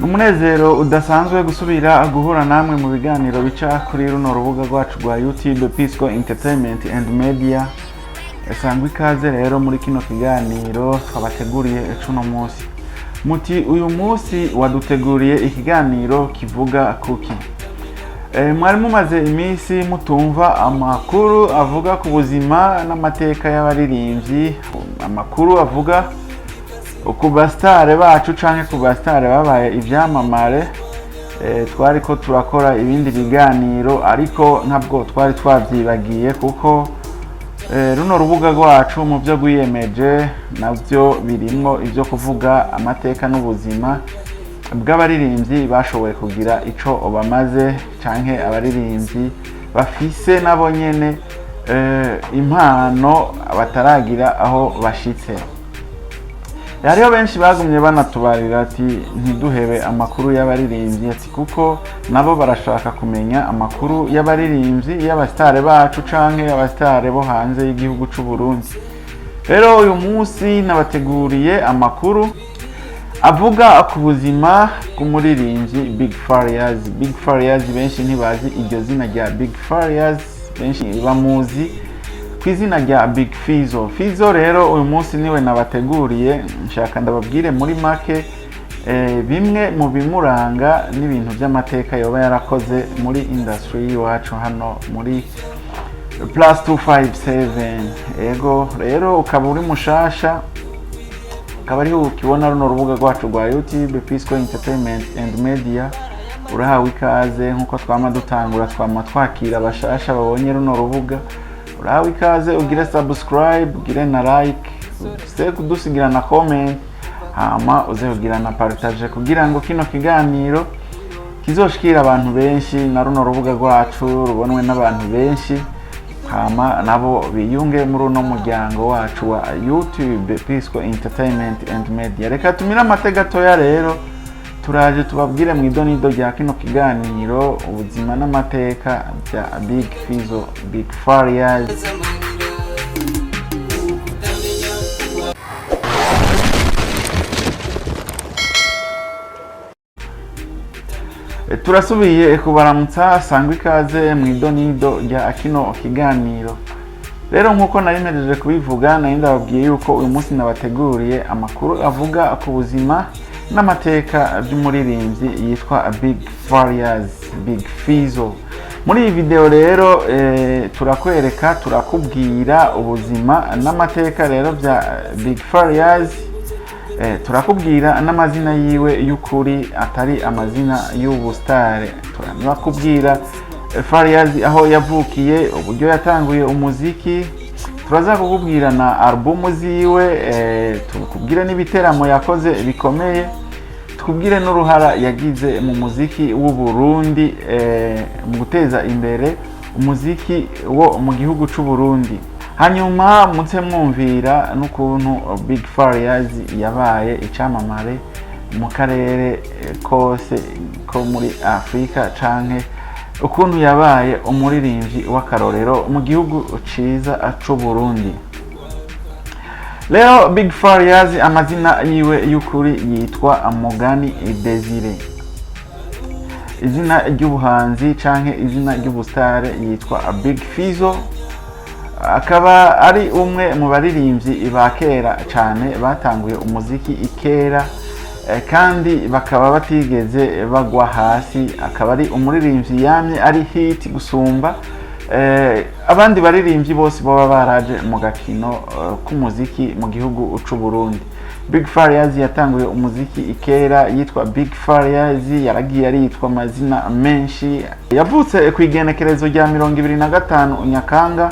Umunezero udasanzwe gusubira guhura namwe mu biganiro bica kuri runo rubuga rwacu rwa YouTube Pisco Entertainment and Media. Sangwa ikaze rero muri kino kiganiro twabateguriye cuno munsi. Muti uyu munsi waduteguriye ikiganiro kivuga kuki? Mwari mumaze iminsi mutumva amakuru avuga ku buzima n'amateka y'abaririmbyi, amakuru avuga ku bastare bacu canke ku bastare babaye ivyamamare. Twari ko turakora ibindi biganiro ariko ntabwo twari twavyibagiye kuko runo rubuga rwacu mu byo gwiyemeje navyo birimo ivyo kuvuga amateka n'ubuzima bw'abaririmbyi bashoboye kugira ico bamaze canke abaririmbyi bafise nabo nyene impano bataragira aho bashitse. Hariho benshi bagumye banatubarira ati ntiduhebe amakuru y'abaririmbyi ati kuko nabo barashaka kumenya amakuru y'abaririmbyi y'abastare bacu canke y'abastare bo hanze y'igihugu c'u Burundi. Rero uyu munsi nabateguriye amakuru avuga ku buzima bw'umuririmbyi Big Farious. Big Farious benshi ntibazi iryo zina rya Big Farious, benshi bamuzi kw'izina rya Big Fizzo. Fizzo rero uyu munsi niwe nabateguriye, nshaka ndababwire muri make bimwe mu bimuranga n'ibintu by'amateka yoba yarakoze muri industry y'iwacu hano muri Plus 257. Ego rero ukaba uri mushasha, ukaba ariho ukibona runo rubuga rwacu rwa YouTube Pisco Entertainment and Media, urahawe ikaze. Nkuko twama dutangura twama twakira abashasha babonye runo rubuga, urahawe ikaze ugire subscribe, ugire na like, uze kudusigira na comment, hama uze kugira na partage kugira ngo kino kiganiro kizoshikira abantu benshi na runo rubuga rwacu rubonwe n'abantu benshi, hama nabo biyunge muri uno muryango wacu wa YouTube Pisco Entertainment and Media. Reka tumira amateka gatoya rero turaje tubabwire mu idonido rya kino kiganiro ubuzima n'amateka bya Big Fizzo, Big Farious. Turasubiye kubaramutsa, sangwa ikaze mu idonido rya kino kiganiro. Rero nkuko narimejeje kubivuga, nari ndababwiye yuko uyu munsi nabateguriye amakuru avuga ku buzima n'amateka by'umuririmbyi yitwa Big Farious, Big Fizzo. Muri iyi video rero turakwereka, turakubwira ubuzima n'amateka rero bya Big Farious. Turakubwira n'amazina yiwe y'ukuri atari amazina y'ubustare. Turakubwira Farious aho yavukiye, uburyo yatanguye umuziki, turaza kukubwira na album ziwe, tukubwire n'ibiteramo yakoze bikomeye, tukubwire n'uruhara yagize mu muziki w'u Burundi mu guteza imbere umuziki wo mu gihugu c'u Burundi. Hanyuma mutse mwumvira n'ukuntu Big Farious yabaye icamamare mu karere kose ko muri Afrika, canke ukuntu yabaye umuririmbyi w'akarorero mu gihugu ciza c'u Burundi. Leo Big Farious amazina yiwe y'ukuri yitwa Mugani Desire. Izina ry'ubuhanzi canke izina ry'ubustare yitwa Big Fizzo. Akaba ari umwe mu baririmbyi ba kera cane batanguye umuziki ikera, kandi bakaba batigeze bagwa hasi. Akaba ari umuririmbyi yamye ari hit gusumba abandi baririmbyi bose baba baraje mu gakino k'umuziki mu gihugu c'u Burundi. Big Farious yatanguye umuziki ikera yitwa Big Farious, yaragiye aritwa amazina menshi. Yavutse ku igenekerezo rya 25 Nyakanga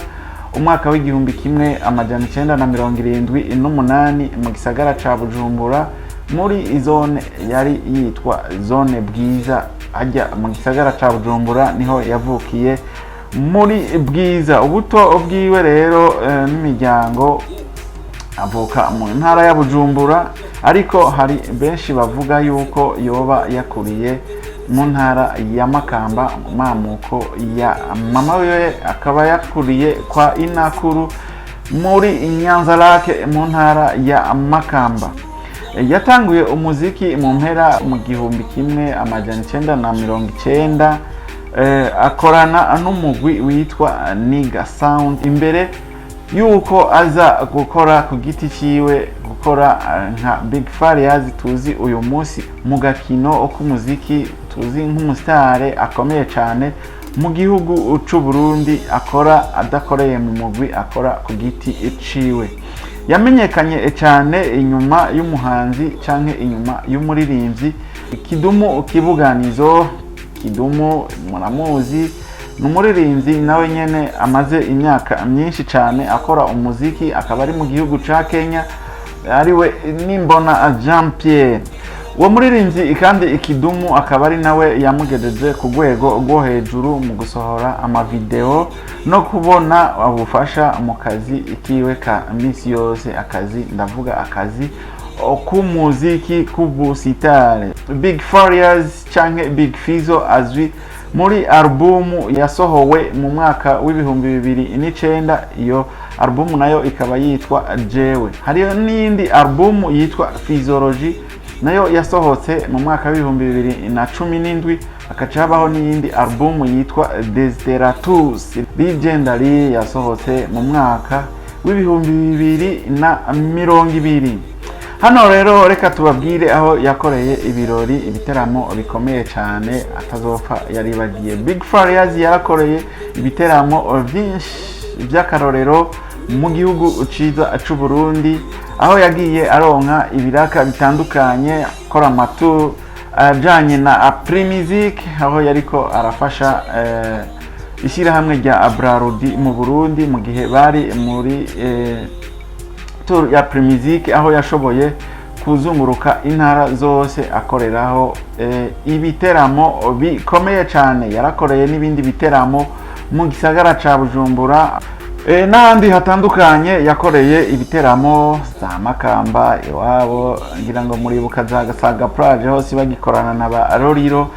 umwaka w'igihumbi kimwe amajana 978 mu gisagara ca Bujumbura, muri zone yari yitwa zone Bwiza. Ajya mu gisagara ca Bujumbura niho yavukiye muri Bwiza. Ubuto bwiwe rero n'imiryango, avuka mu ntara ya Bujumbura, ariko hari benshi bavuga yuko yoba yakuriye mu ntara ya Makamba, mamuko ya mama we akaba yakuriye kwa Inakuru muri Nyanza Lake mu ntara ya Makamba. yatanguye umuziki mu mpera mu 1990 akorana n'umugwi witwa Nigga Sound imbere yuko aza gukora ku giti ciwe gukora nka Big Farious tuzi uyu munsi mu gakino k'umuziki tuzi nk'umusitare akomeye cyane mu gihugu c'u Burundi akora adakoreye mu mugwi akora ku giti ciwe. Yamenyekanye cyane inyuma y'umuhanzi canke inyuma y'umuririmbyi Kidumu Kibuganizo. Kidumu muramuzi n'umuririmbyi nawe nyene amaze imyaka myinshi cyane akora umuziki akaba ari mu gihugu ca Kenya ariwe Nimbona Jean Pierre. Uwo muririmbyi kandi Kidumu akaba ari nawe yamugejeje ku rwego rwo hejuru mu gusohora amavideo no kubona ubufasha mu kazi ikiwe ka misi yose, akazi ndavuga akazi k'umuziki k'ubusitare. Big Farious canke Big Fizzo azwi muri albumu yasohowe mu mwaka w'2009. Iyo albumu nayo ikaba yitwa Jewe. Hariyo n'indi albumu yitwa Physiology nayo yasohotse mu mwaka w'2017. Hakaca habaho n'iyindi albumu yitwa Desideratus Legendary yasohotse mu mwaka w'2020. Hano rero reka tubabwire aho yakoreye ibirori ibiteramo bikomeye cyane atazopfa yaribagiye. Big Farious yarakoreye ibiteramo byinshi by'akarorero mu gihugu ciza c'u Burundi, aho yagiye aronka ibiraka bitandukanye akora amatour ajanye na Après Musique, aho yariko arafasha ishyirahamwe rya Abrarudi mu Burundi mu gihe bari muri tour ya Après Musique, aho yashoboye kuzunguruka intara zose akoreraho ibiteramo bikomeye cyane. Yarakoreye n'ibindi biteramo mu gisagara ca Bujumbura n'ahandi hatandukanye. Yakoreye ibiteramo za Makamba iwabo, ngira ngo muribuka za Gasaga Plage hose bagikorana na ba Roriro.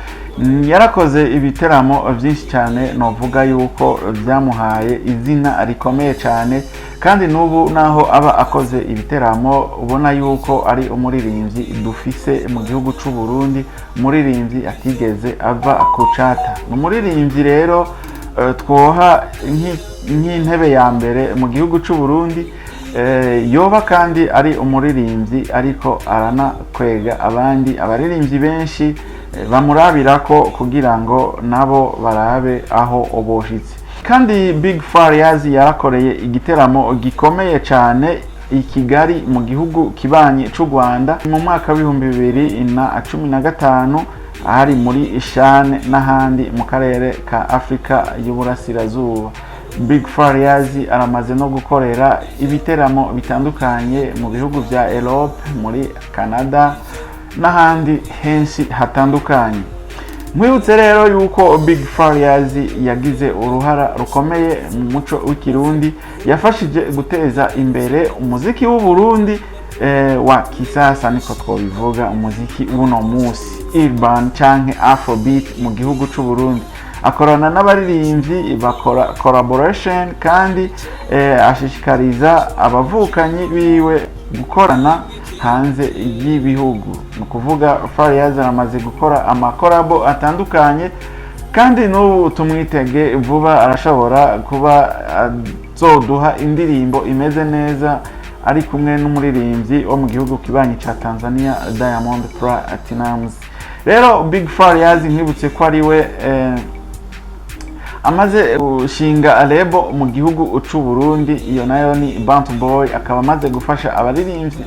Yarakoze ibiteramo byinshi cyane novuga yuko byamuhaye izina rikomeye cyane, kandi n'ubu naho aba akoze ibiteramo ubona yuko ari umuririmbyi dufise mu gihugu c'u Burundi, umuririmbyi atigeze ava ku cata. Umuririmbyi rero twoha nk'intebe ya mbere mu gihugu c'u Burundi, yoba kandi ari umuririmbyi ariko aranakwega abandi abaririmbyi benshi bamurabirako kugira ngo nabo barabe aho oboshitse. Kandi Big Farious yarakoreye igiteramo gikomeye cyane i Kigali mu gihugu kibanyi c'u Rwanda mu mwaka w'2015 ahari muri Ishane n'ahandi mu karere ka Afrika y'Uburasirazuba. Big Farious aramaze no gukorera ibiteramo bitandukanye mu bihugu vya Europe, muri Canada n'ahandi henshi hatandukanye. Mwibutse rero yuko Big Farious yagize uruhara rukomeye mu muco w'ikirundi, yafashije guteza imbere umuziki w'u Burundi wa kisasa niko twobivuga, umuziki w'uno musi urban canke afrobeat mu gihugu c'u Burundi. Akorana n'abaririmbyi bakora collaboration, kandi ashishikariza abavukanyi biwe gukorana hanze y'ibihugu. Ni ukuvuga Farious aramaze gukora amakorabo atandukanye, kandi n'ubu tumwitege vuba arashobora kuba azoduha indirimbo imeze neza ari kumwe n'umuririmbyi wo mu gihugu kibanyi ca Tanzania Diamond Platnumz. Rero Big Farious nkibutse ko ari we amaze gushinga label mu gihugu c'u Burundi, iyo nayo ni Bantu Boy. Akaba amaze gufasha abaririmbyi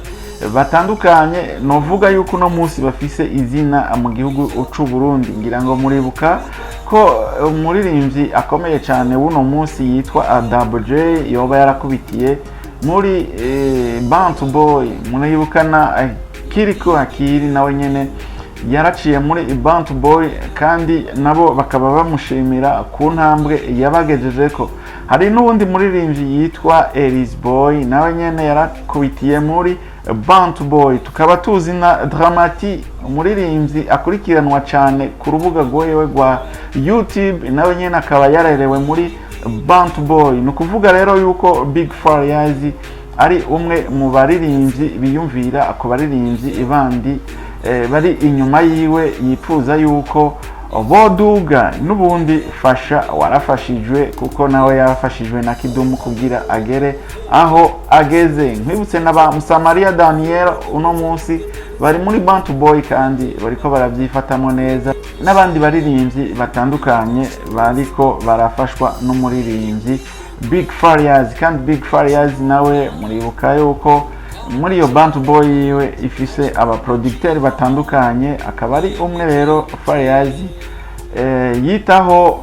batandukanye, novuga yuko no munsi bafise izina mu gihugu c'u Burundi. Ngira ngo muribuka ko umuririmbyi akomeye cyane w'uno munsi yitwa Double J yoba yarakubitiye muri Bantu Boy. Muribukana Kiriko Akiri nawe nyene yaraciye muri Bantu Boy, kandi nabo bakaba bamushimira ku ntambwe yabagejejeko. Hari n'ubundi muririmbyi yitwa Elise Boy nawe nyene yarakubitiye muri Bantu Boy. Tukaba tuzi na Dramati, umuririmbyi akurikiranwa cyane ku rubuga rwewe rwa YouTube, nawe nyene akaba yarerewe muri Bantu Boy. Ni ukuvuga rero yuko Big Farious ari umwe mu baririmbyi biyumvira ku baririmbyi bandi bari inyuma yiwe, yifuza yuko boduga n'ubundi fasha warafashijwe kuko nawe yafashijwe na Kidumu kugira agere aho ageze. Nkwibutse n'aba Musamariya Daniel uno munsi bari muri Bantu Boy kandi bariko barabyifatamo neza, n'abandi baririmbyi batandukanye bariko barafashwa n'umuririmbyi Big Farious. Kandi Big Farious nawe muribuka yuko muri iyo Bantu Boy yiwe ifise abaproducteurs batandukanye, akaba ari umwe rero Farious yitaho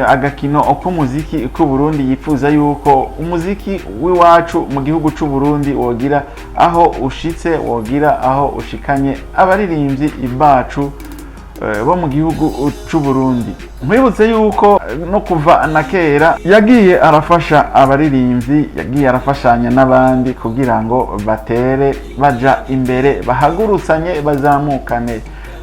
agakino k'umuziki ku Burundi, yifuza yuko umuziki w'iwacu mu gihugu c'u Burundi wogira aho ushitse, wogira aho ushikanye abaririmbyi bacu bo mu gihugu c'u Burundi. Nkwibutse yuko no kuva na kera yagiye arafasha abaririmbyi, yagiye arafashanya n'abandi kugira ngo batere baja imbere, bahagurutsanye, bazamukane.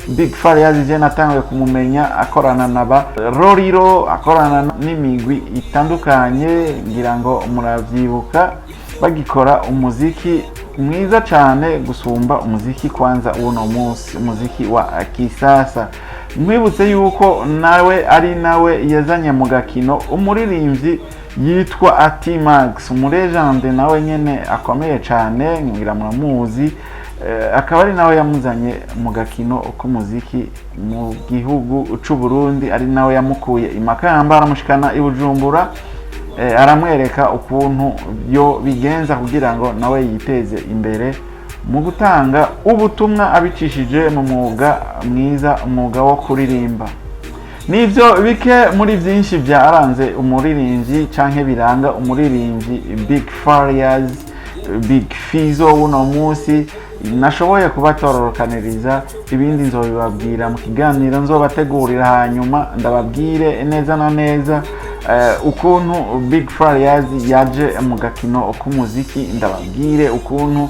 Big Farious je natanguye kumumenya akorana naba Roriro, akorana n'imigwi itandukanye, ngira ngo muravyibuka, bagikora umuziki mwiza cyane gusumba umuziki kwanza uno munsi, umuziki wa kisasa. Mwibutse yuko nawe ari nawe yazanye mu gakino umuririmbyi yitwa Atimax, umulegende nawe nyene akomeye cyane, ngira muramuzi, akaba ari nawe yamuzanye mu gakino k'umuziki mu gihugu c'u Burundi, ari nawe yamukuye imakamba aramushikana i Bujumbura, aramwereka ukuntu byo bigenza kugira ngo nawe yiteze imbere mu gutanga ubutumwa abicishije mu mwuga mwiza, umwuga wo kuririmba. Nivyo bike muri byinshi byaranze umuririmbyi canke biranga umuririmbyi Big Farious, Big Fizo uno munsi. Nashoboye kubatororokaniriza, ibindi nzobibabwira mu kiganiro nzobategurira, hanyuma ndababwire neza na neza ukuntu Big Farious yaje mu gakino k'umuziki, ndababwire ukuntu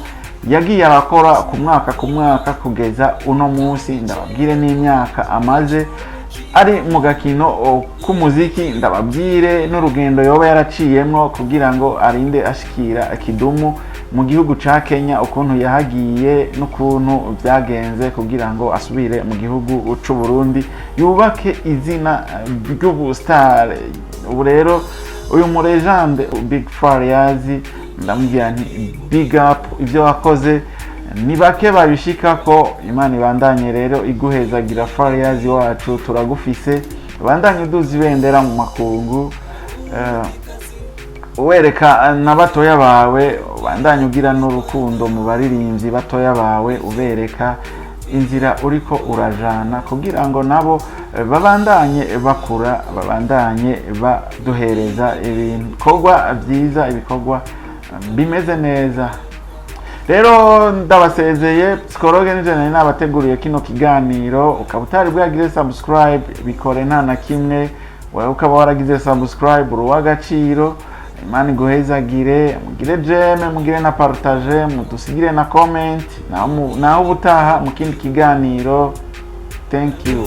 yagiye arakora ku mwaka kugeza uno munsi, ndababwire n'imyaka amaze ari mu gakino k'umuziki, ndababwire n'urugendo yoba yaraciyemwo kugira ngo arinde ashikira Kidumu mu gihugu ca Kenya, ukuntu yahagiye n'ukuntu byagenze kugira ngo asubire mu gihugu c'u Burundi yubake izina ry'ubustar. Ubu rero uyu mulegende Big Farious ndamubwira nti big up, ibyo wakoze ni bake babishika ko. Imana ibandanye rero iguhezagira Farious wacu, turagufise, bandanye uduza ibendera mu makungu, wereka na batoya bawe, bandanye ugira n'urukundo mu baririmbyi batoya bawe, ubereka inzira uriko urajana kugira ngo nabo babandanye bakura, babandanye baduhereza ibikorwa byiza, ibikorwa bimeze neza. Rero ndabasezeye, Psikologe n'ijana nabateguriye kino kiganiro. Ukaba utari bwagize subscribe, bikore nta na kimwe. Wewe ukaba waragize subscribe, uruwagaciro. Imana iguhezagire, mugire jeme, mugire na partage, mudusigire na comment, naho ubutaha mu kindi kiganiro. Thank you.